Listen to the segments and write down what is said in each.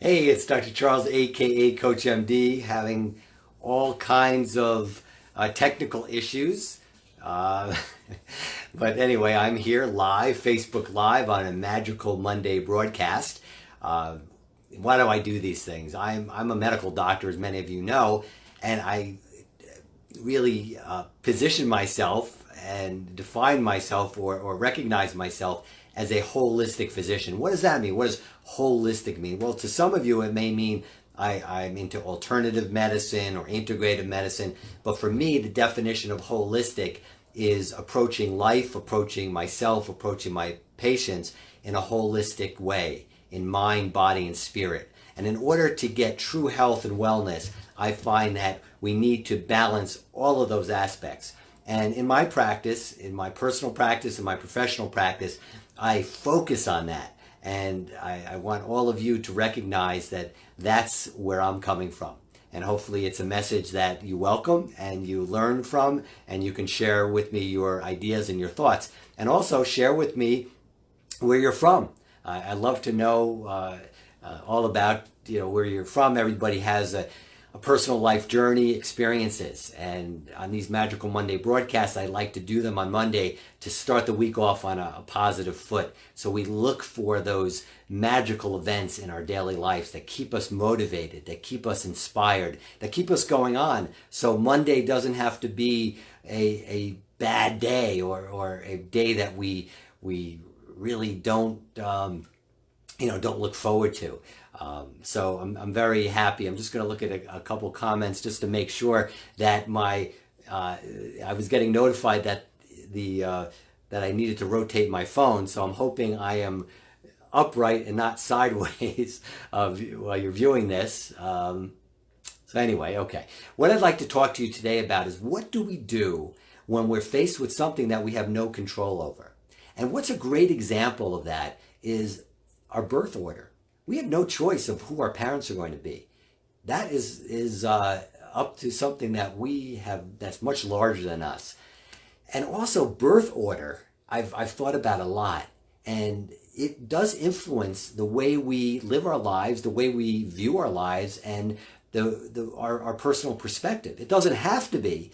Hey, it's Dr. Charles, aka CoachMD, having all kinds of technical issues. Uh, but anyway, I'm here live, Facebook Live on a magical Monday broadcast. Uh, why do I do these things? I'm a medical doctor, as many of you know, and I really position myself and define myself or recognize myself as a holistic physician. What does that mean? What does holistic mean? Well, to some of you, it may mean I'm into alternative medicine or integrative medicine. But for me, the definition of holistic is approaching life, approaching myself, approaching my patients in a holistic way, in mind, body, and spirit. And in order to get true health and wellness, I find that we need to balance all of those aspects. And in my practice, in my personal practice, in my professional practice, I focus on that. And I want all of you to recognize that that's where I'm coming from. And hopefully it's a message that you welcome and you learn from, and you can share with me your ideas and your thoughts. And also share with me where you're from. I'd love to know all about where you're from. Everybody has a personal life journey, experiences, and on these Magical Monday broadcasts, I like to do them on Monday to start the week off on a positive foot. So we look for those magical events in our daily lives that keep us motivated, that keep us inspired, that keep us going on. So Monday doesn't have to be a bad day or a day that we really don't look forward to. So I'm very happy. I'm just going to look at a couple comments just to make sure that I was getting notified that that I needed to rotate my phone. So I'm hoping I am upright and not sideways while you're viewing this. So anyway, okay. What I'd like to talk to you today about is, what do we do when we're faced with something that we have no control over? And what's a great example of that is our birth order. We have no choice of who our parents are going to be. That is up to something that we have that's much larger than us. And also birth order, I've thought about a lot, and it does influence the way we live our lives, the way we view our lives, and our personal perspective. It doesn't have to be.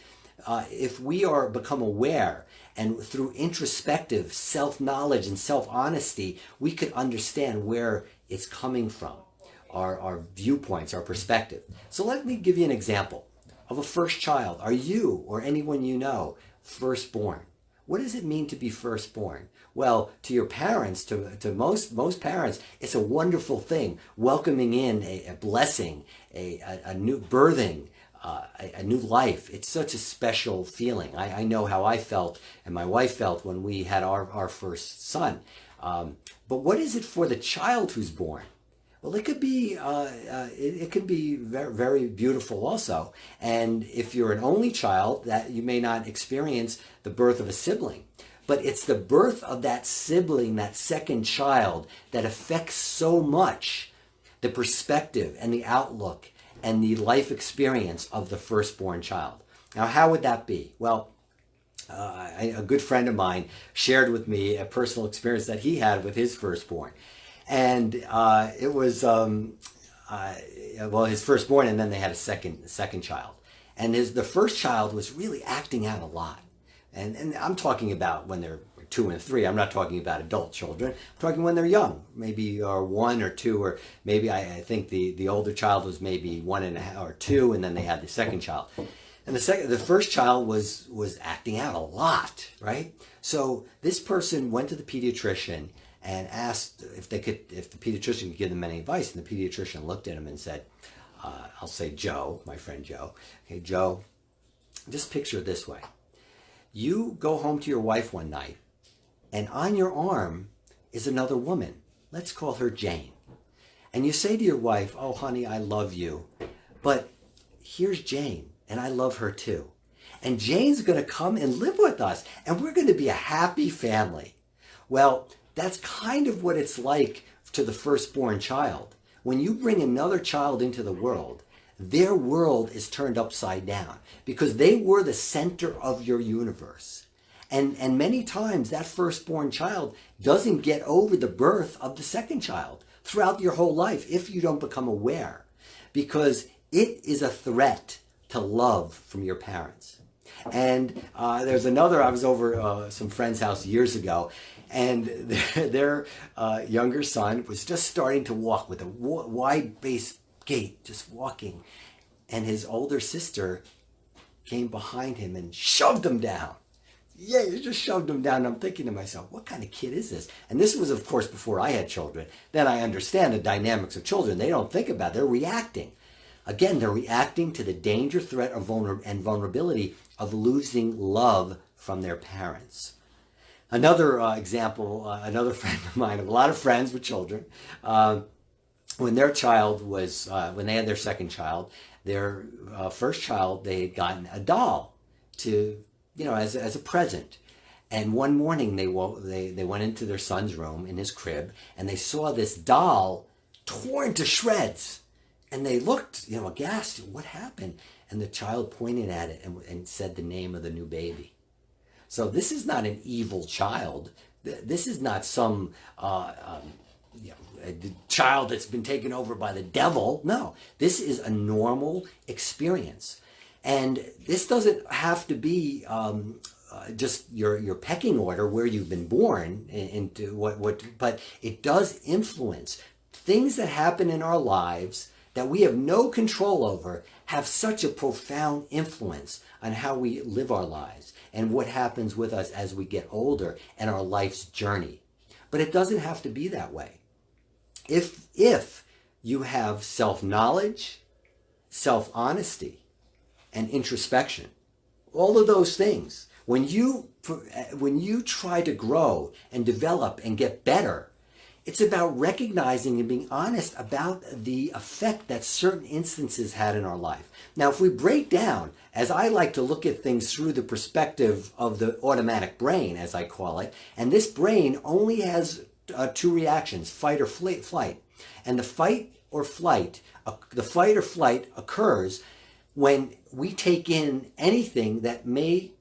If we become aware and through introspective self-knowledge and self-honesty, we could understand where it's coming from, our viewpoints, our perspective. So let me give you an example of a first child. Are you or anyone you know firstborn? What does it mean to be firstborn? Well, to your parents, to most parents, it's a wonderful thing, welcoming in a blessing, a new birthing, a new life. It's such a special feeling. I know how I felt and my wife felt when we had our first son. But what is it for the child who's born? Well, it could be it can be very, very beautiful also. And if you're an only child, that you may not experience the birth of a sibling. But it's the birth of that sibling, that second child, that affects so much the perspective and the outlook and the life experience of the firstborn child. Now, how would that be? Well, a good friend of mine shared with me a personal experience that he had with his firstborn. And it was, his firstborn, and then they had a second child. And the first child was really acting out a lot. And I'm talking about when they're 2 and 3. I'm not talking about adult children. I'm talking when they're young, maybe 1 or 2, or maybe I think the older child was maybe 1.5 or 2, and then they had the second child. And the first child was acting out a lot, right? So this person went to the pediatrician and asked if the pediatrician could give them any advice. And the pediatrician looked at him and said, I'll say Joe, my friend Joe. Okay, Joe, just picture it this way. You go home to your wife one night, and on your arm is another woman. Let's call her Jane. And you say to your wife, oh, honey, I love you, but here's Jane, and I love her too. And Jane's going to come and live with us, and we're going to be a happy family. Well, that's kind of what it's like to the firstborn child. When you bring another child into the world, their world is turned upside down because they were the center of your universe. And many times that firstborn child doesn't get over the birth of the second child. throughout your whole life if you don't become aware, because it is a threat to love from your parents. And there's another, I was over some friend's house years ago, and their younger son was just starting to walk with a wide-based gait, just walking. And his older sister came behind him and shoved him down. Yeah, you just shoved him down. I'm thinking to myself, what kind of kid is this? And this was, of course, before I had children. Then I understand the dynamics of children. They don't think about it. They're reacting. Again, they're reacting to the danger, threat, and vulnerability of losing love from their parents. Another example, another friend of mine, I have a lot of friends with children, when their child was, when they had their second child, their first child, they had gotten a doll to, as a present. And one morning they went into their son's room in his crib, and they saw this doll torn to shreds. And they looked, aghast. What happened? And the child pointed at it and said the name of the new baby. So this is not an evil child. This is not some a child that's been taken over by the devil. No, this is a normal experience. And this doesn't have to be just your pecking order where you've been born into but it does influence things that happen in our lives that we have no control over, have such a profound influence on how we live our lives and what happens with us as we get older and our life's journey. But it doesn't have to be that way. If you have self-knowledge, self-honesty, and introspection, all of those things, when you try to grow and develop and get better, it's about recognizing and being honest about the effect that certain instances had in our life. Now, if we break down, as I like to look at things through the perspective of the automatic brain, as I call it, and this brain only has two reactions, fight or flight. And the fight or flight occurs when we take in anything that may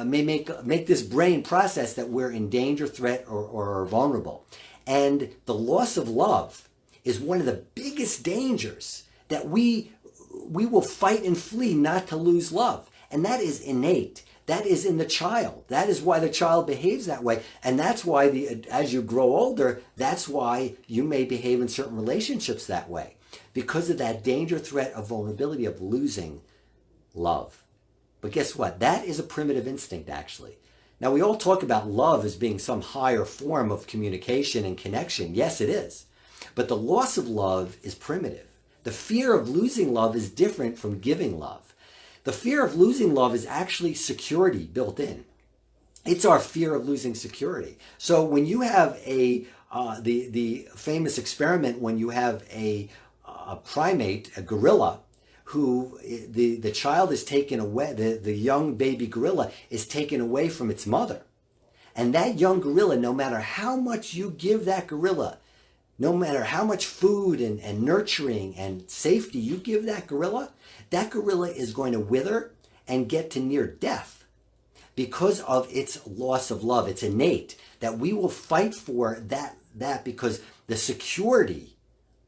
make this brain process that we're in danger, threat, or vulnerable. And the loss of love is one of the biggest dangers that we will fight and flee not to lose love. And that is innate. That is in the child. That is why the child behaves that way. And that's why as you grow older, that's why you may behave in certain relationships that way. Because of that danger, threat, of vulnerability of losing love. But guess what? That is a primitive instinct, actually. Now, we all talk about love as being some higher form of communication and connection. Yes, it is. But the loss of love is primitive. The fear of losing love is different from giving love. The fear of losing love is actually security built in. It's our fear of losing security. So when you have the famous experiment, when you have a primate, a gorilla, who the child is taken away, the young baby gorilla is taken away from its mother. And that young gorilla, no matter how much you give that gorilla, no matter how much food and nurturing and safety you give that gorilla is going to wither and get to near death because of its loss of love. It's innate that we will fight for that because the security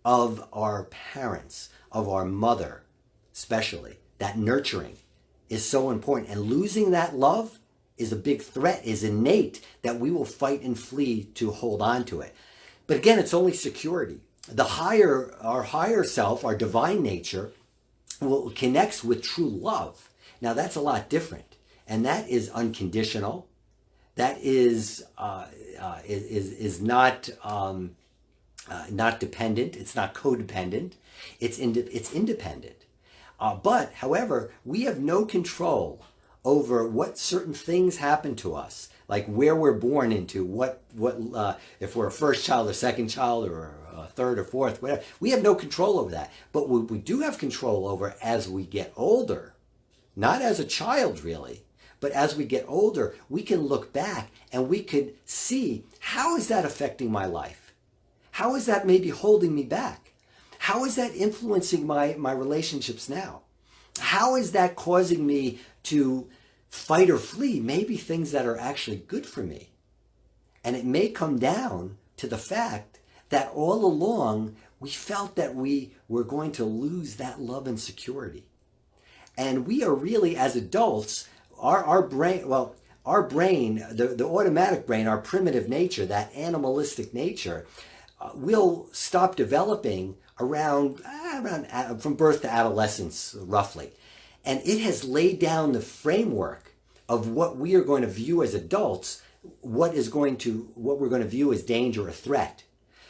of our parents, of our mother, especially, that nurturing is so important. And losing that love is a big threat, is innate, that we will fight and flee to hold on to it. But again, it's only security. Our higher self, our divine nature, connects with true love. Now that's a lot different. And that is unconditional. That is not dependent. It's not codependent. It's independent. But, however, we have no control over what certain things happen to us, like where we're born into, if we're a first child, a second child, or a third or fourth, whatever. We have no control over that. But what we do have control over as we get older, not as a child really, but as we get older, we can look back and we could see, how is that affecting my life? How is that maybe holding me back? How is that influencing my relationships now? How is that causing me to fight or flee maybe things that are actually good for me? And it may come down to the fact that all along we felt that we were going to lose that love and security. And we are really, as adults, our brain, the automatic brain, our primitive nature, that animalistic nature, will stop developing around from birth to adolescence, roughly. And it has laid down the framework of what we are going to view as adults, what we're going to view as danger or threat.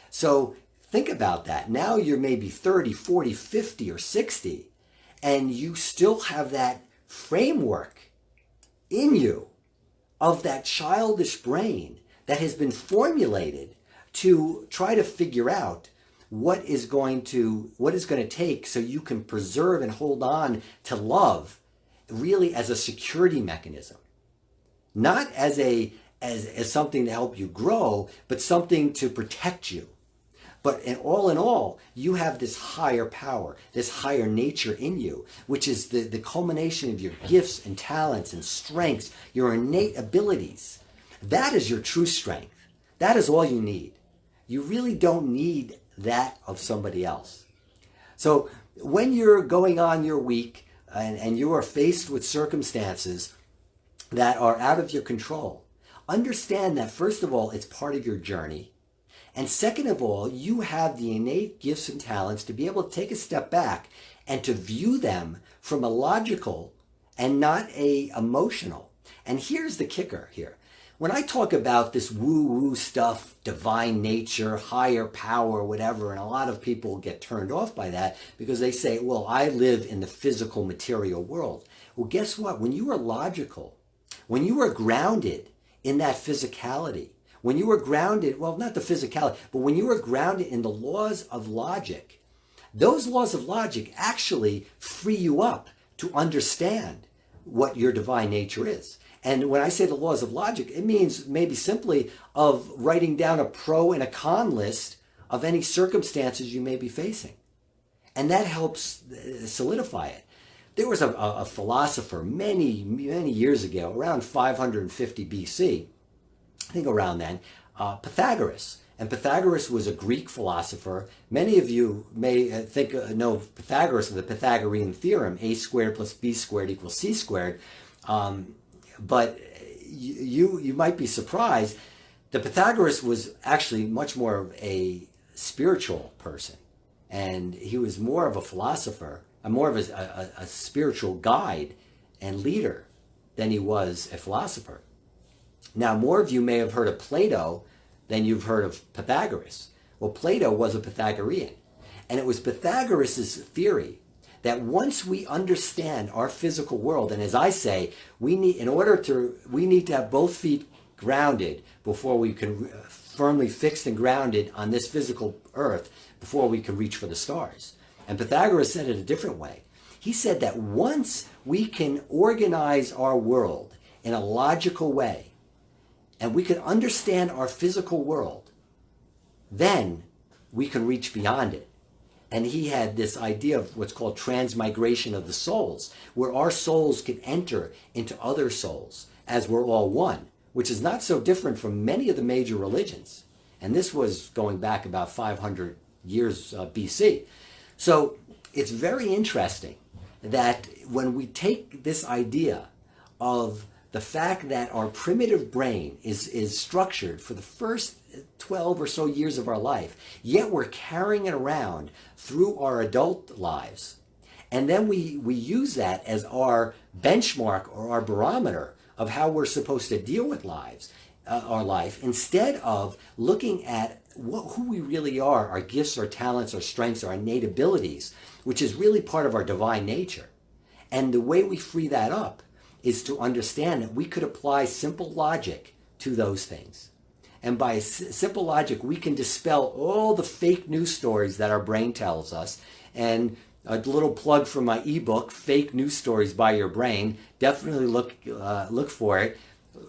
So think about that. Now you're maybe 30, 40, 50, or 60, and you still have that framework in you of that childish brain that has been formulated to try to figure out what is going to take so you can preserve and hold on to love really as a security mechanism, not as something to help you grow, but something to protect you. But in all, you have this higher power, this higher nature in you, which is the culmination of your gifts and talents and strengths, your innate abilities. That is your true strength. That is all you need. You really don't need that of somebody else. So when you're going on your week and you are faced with circumstances that are out of your control, understand that first of all, it's part of your journey. And second of all, you have the innate gifts and talents to be able to take a step back and to view them from a logical and not a emotional. And here's the kicker here. When I talk about this woo-woo stuff, divine nature, higher power, whatever, and a lot of people get turned off by that because they say, well, I live in the physical material world. Well, guess what? When you are logical, when you are grounded in that physicality, when you are grounded, well, not the physicality, but when you are grounded in the laws of logic, those laws of logic actually free you up to understand what your divine nature is. And when I say the laws of logic, it means maybe simply of writing down a pro and a con list of any circumstances you may be facing. And that helps solidify it. There was a philosopher many years ago, around 550 BC, I think around then, Pythagoras. And Pythagoras was a Greek philosopher. Many of you may know Pythagoras and the Pythagorean theorem, a squared plus b squared equals c squared. But you might be surprised that Pythagoras was actually much more of a spiritual person. And he was more of a philosopher, more of a spiritual guide and leader than he was a philosopher. Now, more of you may have heard of Plato than you've heard of Pythagoras. Well, Plato was a Pythagorean. And it was Pythagoras' theory that once we understand our physical world, and as I say, we need to have both feet grounded before we can firmly fixed and grounded on this physical earth before we can reach for the stars. And Pythagoras said it a different way. He said that once we can organize our world in a logical way, and we can understand our physical world, then we can reach beyond it. And he had this idea of what's called transmigration of the souls, where our souls can enter into other souls as we're all one, which is not so different from many of the major religions. And this was going back about 500 years BC. So it's very interesting that when we take this idea of the fact that our primitive brain is structured for the first 12 or so years of our life, yet we're carrying it around through our adult lives. And then we use that as our benchmark or our barometer of how we're supposed to deal with our life, instead of looking at who we really are, our gifts, our talents, our strengths, our innate abilities, which is really part of our divine nature. And the way we free that up is to understand that we could apply simple logic to those things. And by simple logic, we can dispel all the fake news stories that our brain tells us. And a little plug for my ebook, Fake News Stories by Your Brain. Definitely look for it,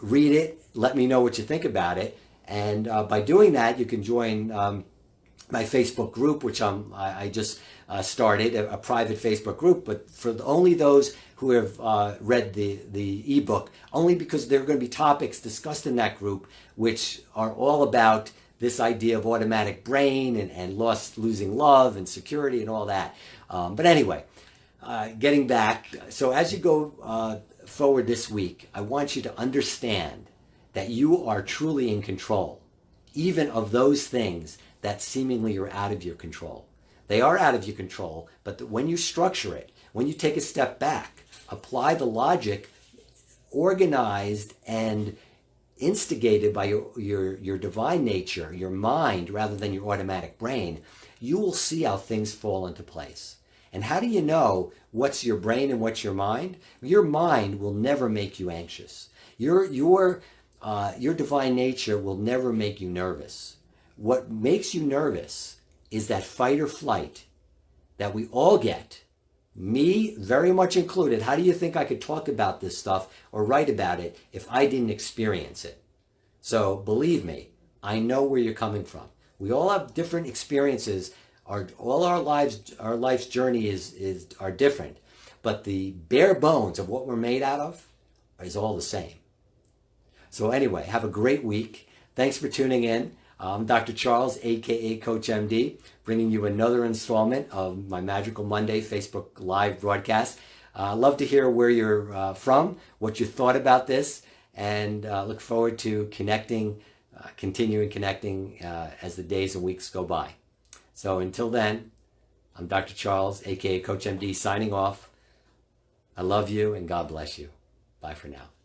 read it, let me know what you think about it. And by doing that, you can join my Facebook group, which I just started, a private Facebook group, but for only those who have read the ebook, only because there are going to be topics discussed in that group which are all about this idea of automatic brain and losing love and security and all that. But anyway, getting back, so as you go forward this week, I want you to understand that you are truly in control, even of those things that seemingly are out of your control. They are out of your control, but when you structure it, when you take a step back, apply the logic organized and instigated by your divine nature, your mind, rather than your automatic brain, you will see how things fall into place. And how do you know what's your brain and what's your mind? Your mind will never make you anxious. Your divine nature will never make you nervous. What makes you nervous is that fight or flight that we all get, me very much included. How do you think I could talk about this stuff or write about it if I didn't experience it? So believe me, I know where you're coming from. We all have different experiences. All our life's journey are different, but the bare bones of what we're made out of is all the same. So anyway, have a great week. Thanks for tuning in. I'm Dr. Charles, aka CoachMD, bringing you another installment of my Magical Monday Facebook Live broadcast. I'd love to hear where you're from, what you thought about this, and look forward to continuing connecting as the days and weeks go by. So until then, I'm Dr. Charles, aka CoachMD, signing off. I love you and God bless you. Bye for now.